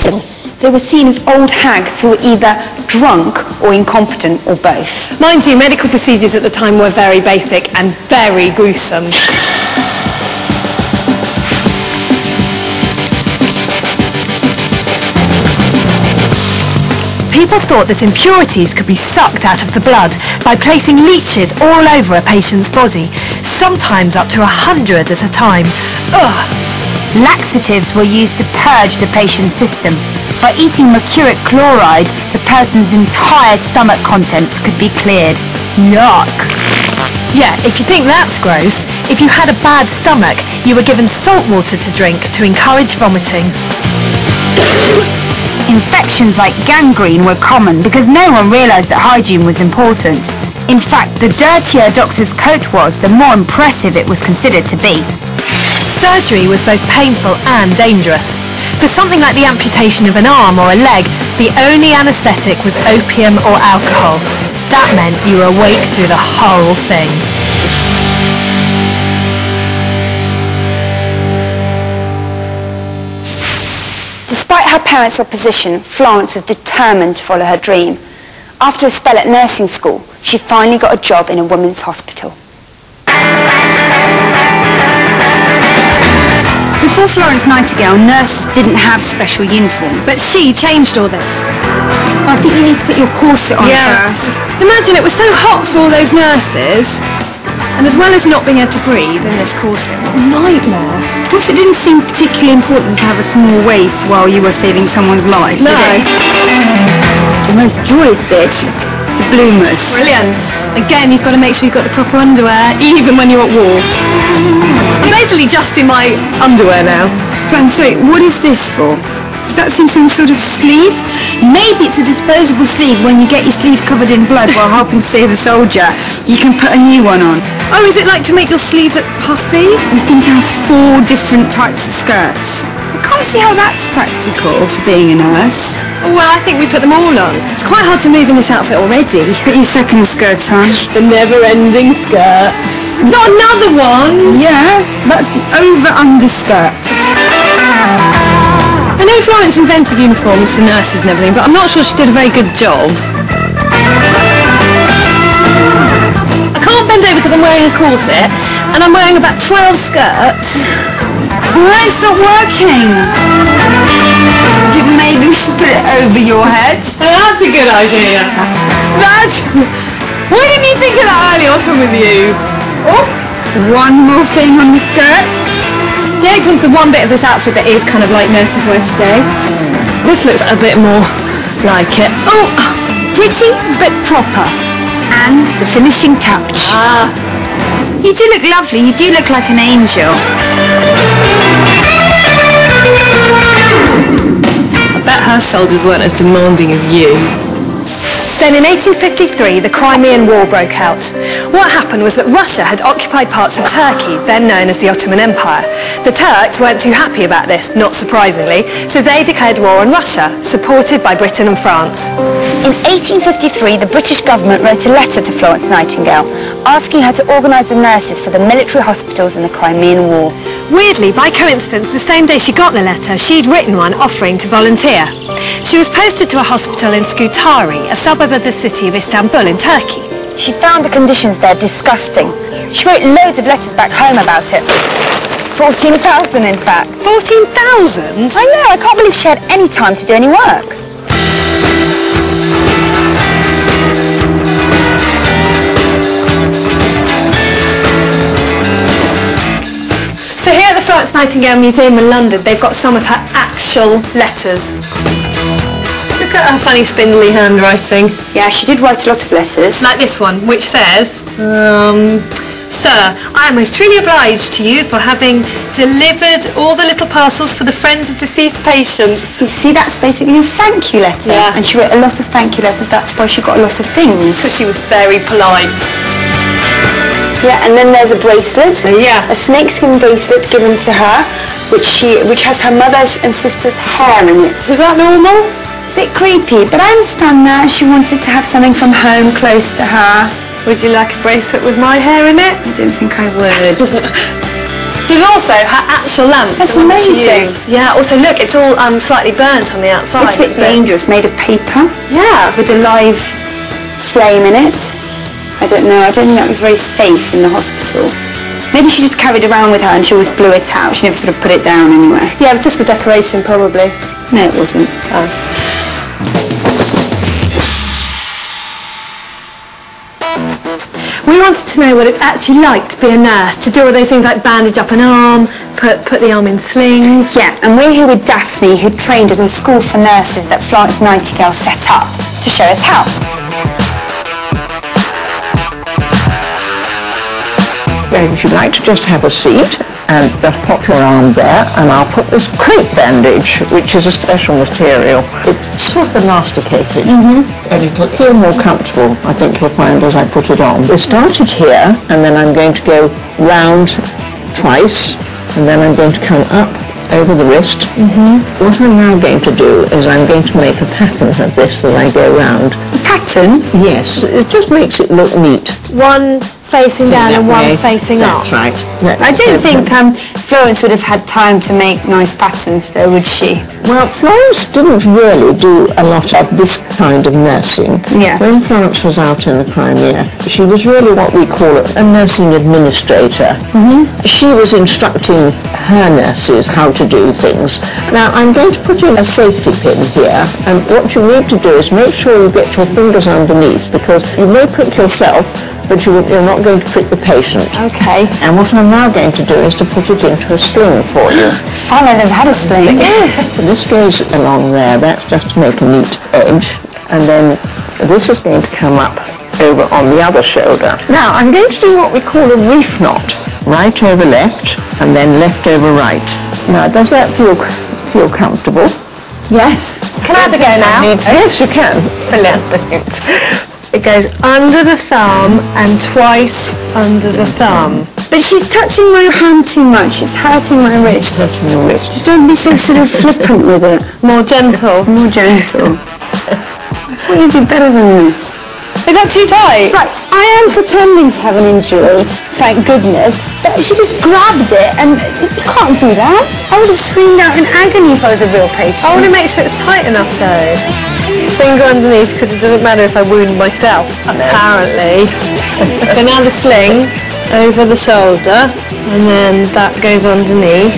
setting, they were seen as old hags who were either drunk or incompetent or both. Mind you, medical procedures at the time were very basic and very gruesome. People thought that impurities could be sucked out of the blood by placing leeches all over a patient's body, sometimes up to 100 at a time. Ugh! Laxatives were used to purge the patient's system. By eating mercuric chloride, the person's entire stomach contents could be cleared. Yuck! Yeah, if you think that's gross, if you had a bad stomach, you were given salt water to drink to encourage vomiting. Infections like gangrene were common because no one realised that hygiene was important. In fact, the dirtier a doctor's coat was, the more impressive it was considered to be. Surgery was both painful and dangerous. For something like the amputation of an arm or a leg, the only anaesthetic was opium or alcohol. That meant you were awake through the whole thing. Despite her parents' opposition, Florence was determined to follow her dream. After a spell at nursing school, she finally got a job in a women's hospital. Before Florence Nightingale, nurses didn't have special uniforms. But she changed all this. I think you need to put your corset on first. Imagine it was so hot for all those nurses. And as well as not being able to breathe in this corset, what a nightmare. Plus, it didn't seem particularly important to have a small waist while you were saving someone's life, No. did it? The most joyous bit, the bloomers. Brilliant. Again, you've got to make sure you've got the proper underwear, even when you're at war. I'm basically just in my underwear now. Fran, sorry, what is this for? Does that seem some sort of sleeve? Maybe it's a disposable sleeve. When you get your sleeve covered in blood while helping save a soldier, you can put a new one on. Oh, is it like to make your sleeve look puffy? We seem to have 4 different types of skirts. I can't see how that's practical for being a nurse. Well, I think we put them all on. It's quite hard to move in this outfit already. Put your second skirt on. The never-ending skirts. Not another one! Yeah, that's the over-under-skirt. I know Florence invented uniforms for nurses and everything, but I'm not sure she did a very good job. I can't bend over because I'm wearing a corset, and I'm wearing about 12 skirts. Well, it's not working. Maybe we should put it over your head. That's a good idea. Why didn't you think of that earlier? What's wrong with you? Oh, one more thing on the skirt. The apron's the one bit of this outfit that is kind of like nurses wear today. This looks a bit more like it. Oh, pretty but proper. And the finishing touch. Ah. You do look lovely. You do look like an angel. I bet her soldiers weren't as demanding as you. Then in 1853, the Crimean War broke out. What happened was that Russia had occupied parts of Turkey, then known as the Ottoman Empire. The Turks weren't too happy about this, not surprisingly, so they declared war on Russia, supported by Britain and France. In 1853, the British government wrote a letter to Florence Nightingale, asking her to organise the nurses for the military hospitals in the Crimean War. Weirdly, by coincidence, the same day she got the letter, she'd written one offering to volunteer. She was posted to a hospital in Scutari, a suburb of the city of Istanbul in Turkey. She found the conditions there disgusting. She wrote loads of letters back home about it. 14,000 in fact. 14,000? I know, I can't believe she had any time to do any work. So here at the Florence Nightingale Museum in London, they've got some of her actual letters. Look at her funny spindly handwriting. Yeah, she did write a lot of letters. Like this one, which says, Sir, I am most truly obliged to you for having delivered all the little parcels for the friends of deceased patients. You see, that's basically a thank you letter. Yeah. And she wrote a lot of thank you letters, that's why she got a lot of things. Because she was very polite. Yeah, and then there's a bracelet. Yeah. A snakeskin bracelet given to her, which has her mother's and sister's hair in it. Is that normal? It's a bit creepy, but I understand that. She wanted to have something from home close to her. Would you like a bracelet with my hair in it? I don't think I would. There's also her actual lamp. That's the one that she amazing. used. Yeah, also look, it's all slightly burnt on the outside. It's a bit dangerous, made of paper. Yeah. With a live flame in it. I don't know, I don't think that was very safe in the hospital. Maybe she just carried it around with her and she always blew it out. She never sort of put it down anywhere. Yeah, just for decoration probably. No, it wasn't. Oh. We wanted to know what it's actually like to be a nurse, to do all those things like bandage up an arm, put the arm in slings. Yeah, and we're here with Daphne, who trained at a school for nurses that Florence Nightingale set up to show us how. If you'd like to just have a seat and just pop your arm there, and I'll put this crepe bandage, which is a special material. It's sort of elasticated, and it'll feel more comfortable, I think you'll find, as I put it on. We started here, and then I'm going to go round twice, and then I'm going to come up over the wrist. What I'm now going to do is I'm going to make a pattern of this as I go round. A pattern? Yes, it just makes it look neat. One facing down and one facing up. That's right. I don't think Florence would have had time to make nice patterns though, would she? Well, Florence didn't really do a lot of this kind of nursing. Yeah. When Florence was out in the Crimea, she was really what we call a nursing administrator. She was instructing her nurses how to do things. Now, I'm going to put in a safety pin here, and what you need to do is make sure you get your fingers underneath, because you may prick yourself, but you're not going to prick the patient. Okay. And what I'm now going to do is to put it into a sling for you. Fun, I've never had a sling. This goes along there, that's just to make a neat edge. And then this is going to come up over on the other shoulder. Now, I'm going to do what we call a reef knot. Right over left, and then left over right. Now, does that feel comfortable? Yes. Can I have a go now? Yes, you can. Brilliant. It goes under the thumb and twice under the thumb. But she's touching my hand too much. It's hurting my wrist. Touching your wrist. Just don't be so sort of flippant with it. More gentle. More gentle. I thought you'd be better than this. Is that too tight? Right, I am pretending to have an injury, thank goodness, but she just grabbed it, and you can't do that. I would have screamed out in agony if I was a real patient. I want to make sure it's tight enough though. Finger underneath, because it doesn't matter if I wound myself, apparently. So now the sling over the shoulder, and then that goes underneath.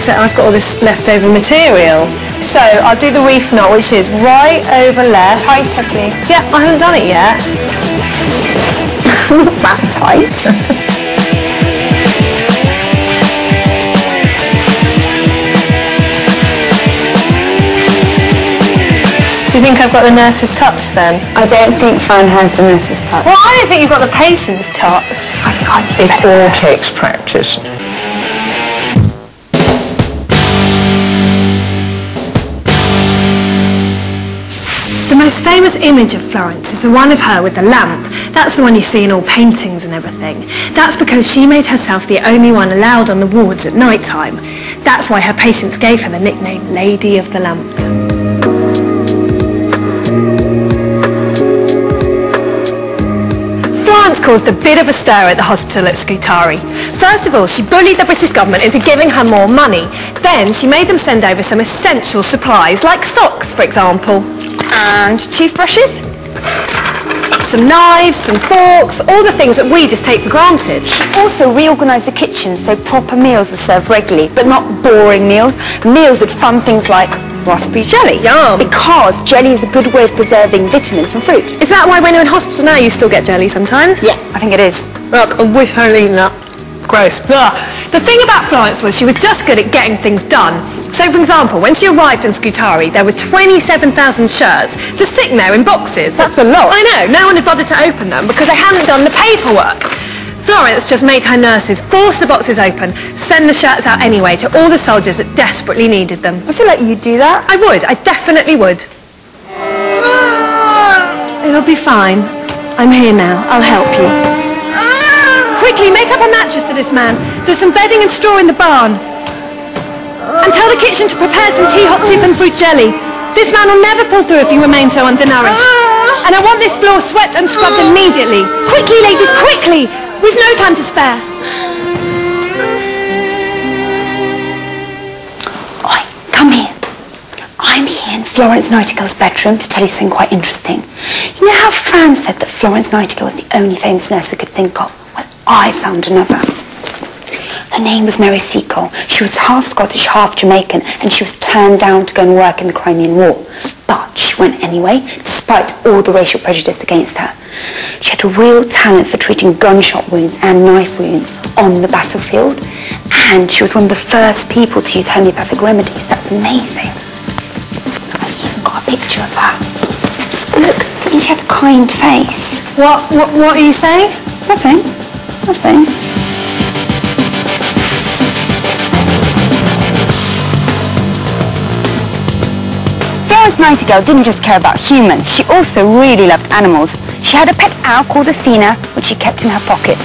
So I've got all this leftover material. So I'll do the reef knot, which is right over left. Tighter, please. Yeah, I haven't done it yet. Not that tight. Do you think I've got the nurse's touch then? I don't think Fran has the nurse's touch. Well, I don't think you've got the patient's touch. It all takes practice. The most famous image of Florence is the one of her with the lamp. That's the one you see in all paintings and everything. That's because she made herself the only one allowed on the wards at night time. That's why her patients gave her the nickname Lady of the Lamp. Florence caused a bit of a stir at the hospital at Scutari. First of all, she bullied the British government into giving her more money. Then she made them send over some essential supplies, like socks, for example. And toothbrushes? Some knives, some forks, all the things that we just take for granted. She also reorganised the kitchen so proper meals were served regularly, but not boring meals. Meals with fun things like raspberry jelly. Yum. Because jelly is a good way of preserving vitamins from fruit. Is that why when you're in hospital now you still get jelly sometimes? Yeah, I think it is. Look, I wish I'd eaten that. Gross. Ugh. The thing about Florence was she was just good at getting things done. So, for example, when she arrived in Scutari, there were 27,000 shirts just sitting there in boxes. That's a lot. I know. No one had bothered to open them because they hadn't done the paperwork. Florence just made her nurses force the boxes open, send the shirts out anyway to all the soldiers that desperately needed them. I feel like you'd do that. I would. I definitely would. It'll be fine. I'm here now. I'll help you. Quickly, make up a mattress for this man. There's some bedding and straw in the barn. And tell the kitchen to prepare some tea, hot soup and fruit jelly. This man will never pull through if you remain so undernourished. And I want this floor swept and scrubbed immediately. Quickly, ladies, quickly! We've no time to spare. I'm here in Florence Nightingale's bedroom to tell you something quite interesting. You know how Fran said that Florence Nightingale was the only famous nurse we could think of? Well, I found another. Her name was Mary Seacole. She was half Scottish, half Jamaican, and she was turned down to go and work in the Crimean War. But she went anyway, despite all the racial prejudice against her. She had a real talent for treating gunshot wounds and knife wounds on the battlefield, and she was one of the first people to use homeopathic remedies. That's amazing. I've even got a picture of her. Look, doesn't she have a kind face? What are you saying? Nothing. Nothing. Florence Nightingale didn't just care about humans, she also really loved animals. She had a pet owl called Athena, which she kept in her pocket.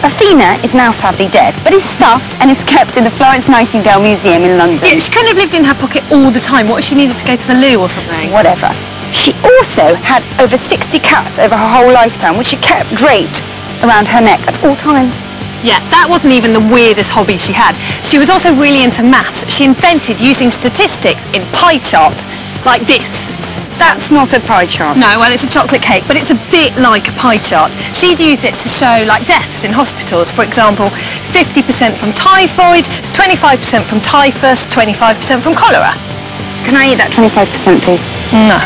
Athena is now sadly dead, but is stuffed and is kept in the Florence Nightingale Museum in London. Yeah, she couldn't have lived in her pocket all the time. What if she needed to go to the loo or something? Whatever. She also had over 60 cats over her whole lifetime, which she kept draped around her neck at all times. Yeah, that wasn't even the weirdest hobby she had. She was also really into maths. She invented using statistics in pie charts, like this. That's not a pie chart. No, well, it's a chocolate cake, but it's a bit like a pie chart. She'd use it to show, like, deaths in hospitals. For example, 50% from typhoid, 25% from typhus, 25% from cholera. Can I eat that 25%, please? No.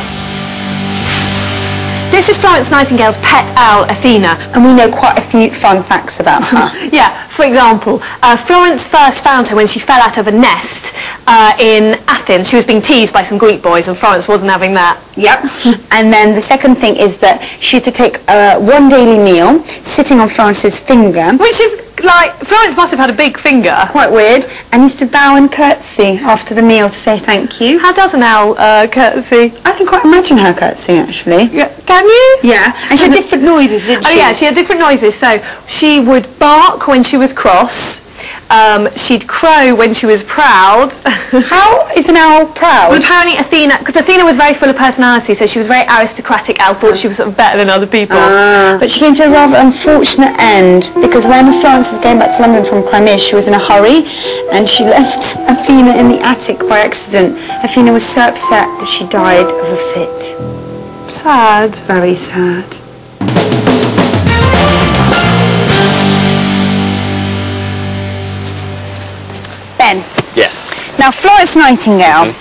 This is Florence Nightingale's pet owl, Athena. And we know quite a few fun facts about her. Yeah, for example, Florence first found her when she fell out of a nest in Athens. She was being teased by some Greek boys and Florence wasn't having that. Yep. And then the second thing is that she used to take one daily meal sitting on Florence's finger. Which is, like, Florence must have had a big finger. Quite weird. And used to bow and curtsy after the meal to say thank you. How does an owl curtsy? I can quite imagine her curtsying, actually. Yeah, can you? Yeah. And she had different noises, didn't she? Oh yeah, she had different noises. So she would bark when she was cross. She'd crow when she was proud. How is an owl proud? Well, apparently Athena, because Athena was very full of personality, so she was very aristocratic. Owl thought she was sort of better than other people. But she came to a rather unfortunate end, because when Florence was going back to London from Crimea, she was in a hurry, and she left Athena in the attic by accident. Athena was so upset that she died of a fit. Sad. Very sad. Ben. Yes. Now, Florence Nightingale,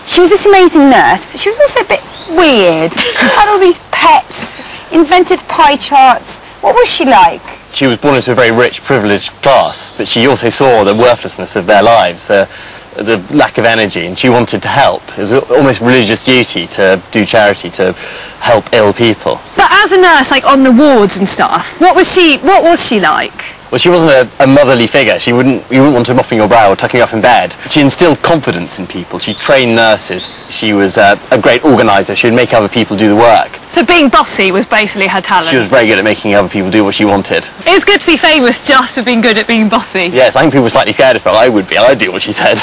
she was this amazing nurse, but she was also a bit weird. Had all these pets, invented pie charts. What was she like? She was born into a very rich, privileged class, but she also saw the worthlessness of their lives, the lack of energy, and she wanted to help. It was almost religious duty to do charity, to help ill people. But as a nurse, like on the wards and stuff, what was she like? Well, she wasn't a motherly figure. You wouldn't want her mopping your brow or tucking you up in bed. She instilled confidence in people. She trained nurses. She was a great organiser. She would make other people do the work. So being bossy was basically her talent? She was very good at making other people do what she wanted. It was good to be famous just for being good at being bossy. Yes, I think people were slightly scared of her. I would be. I'd do what she said.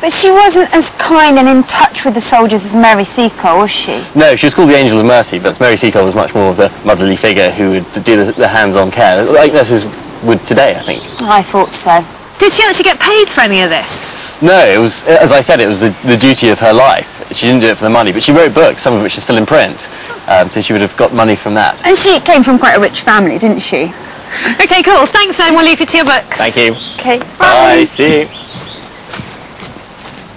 But she wasn't as kind and in touch with the soldiers as Mary Seacole, was she? No, she was called the Angel of Mercy, but Mary Seacole was much more of the motherly figure who would do the hands-on care, like nurses would today, I think. I thought so. Did she actually get paid for any of this? No, it was, as I said, it was the duty of her life. She didn't do it for the money, but she wrote books, some of which are still in print, so she would have got money from that. And she came from quite a rich family, didn't she? Okay, cool. Thanks, then. We'll leave you to your books. Thank you. Okay. Bye. See you.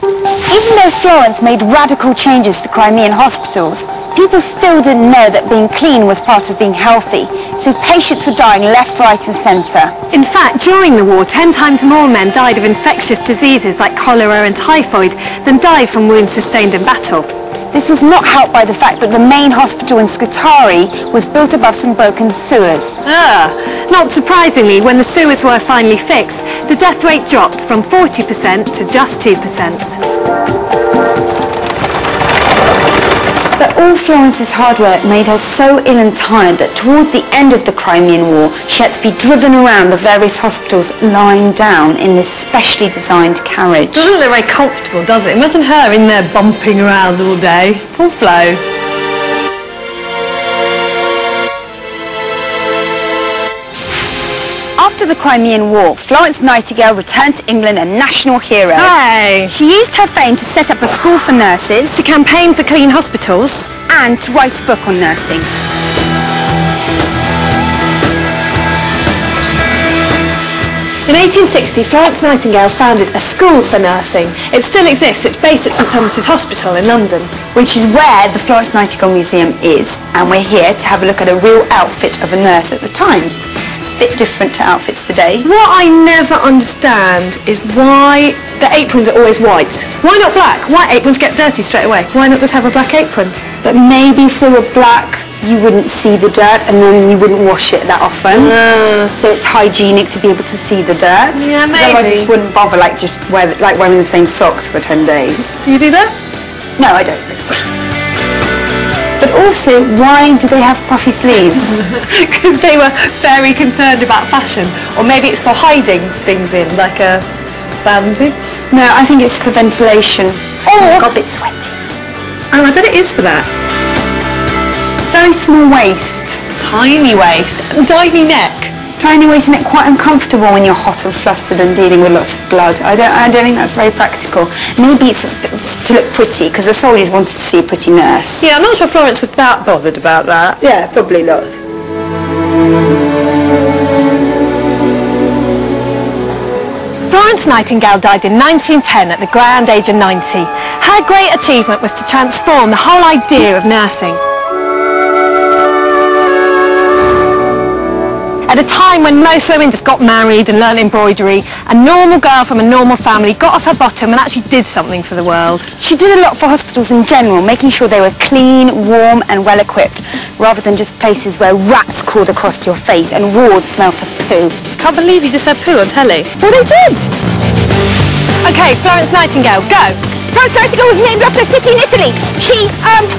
Even though Florence made radical changes to Crimean hospitals, people still didn't know that being clean was part of being healthy, so patients were dying left, right and centre. In fact, during the war, 10 times more men died of infectious diseases like cholera and typhoid than died from wounds sustained in battle. This was not helped by the fact that the main hospital in Scutari was built above some broken sewers. Not surprisingly, when the sewers were finally fixed, the death rate dropped from 40% to just 2%. But all Florence's hard work made her so ill and tired that towards the end of the Crimean War, she had to be driven around the various hospitals lying down in this specially designed carriage. Doesn't look very comfortable, does it? Imagine her in there bumping around all day. Poor Flo. After After the Crimean War, Florence Nightingale returned to England a national hero. Hey! She used her fame to set up a school for nurses, To campaign for clean hospitals. and to write a book on nursing. In 1860, Florence Nightingale founded a school for nursing. It still exists. It's based at St Thomas's Hospital in London. Which is where the Florence Nightingale Museum is, and we're here to have a look at a real outfit of a nurse at the time. A bit different to outfits today. What I never understand is why the aprons are always white. Why not black? White aprons get dirty straight away. Why not just have a black apron? But maybe if they were black, you wouldn't see the dirt, and then you wouldn't wash it that often. So it's hygienic to be able to see the dirt. Yeah, maybe. Otherwise I just wouldn't bother, like wearing the same socks for 10 days. Do you do that? No, I don't think so. But also, why do they have puffy sleeves? Because they were very concerned about fashion. Or maybe it's for hiding things in, like a bandage. No, I think it's for ventilation. Or- Got a bit sweaty. Oh, I bet it is for that. Very small waist. Tiny waist and tiny neck. Tiny waist and it quite uncomfortable when you're hot and flustered and dealing with lots of blood. I don't think that's very practical. Maybe it's to look pretty, because the soldiers wanted to see a pretty nurse. Yeah, I'm not sure Florence was that bothered about that. Yeah, probably not. Florence Nightingale died in 1910 at the grand age of 90. Her great achievement was to transform the whole idea of nursing. At a time when most women just got married and learnt embroidery, a normal girl from a normal family got off her bottom and actually did something for the world. She did a lot for hospitals in general, making sure they were clean, warm and well equipped, rather than just places where rats crawled across your face and wards smelt of poo. Can't believe you just said poo on telly. Well, they did! Okay, Florence Nightingale, go! Florence Nightingale was named after a city in Italy. She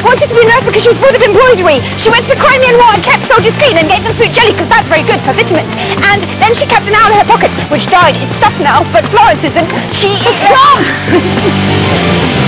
wanted to be a nurse because she was bored of embroidery. She went to the Crimean War and kept soldiers clean and gave them sweet jelly because that's very good for vitamins. And then she kept an owl in her pocket, which died. It's stuffed now, but Florence isn't. She is... Stop!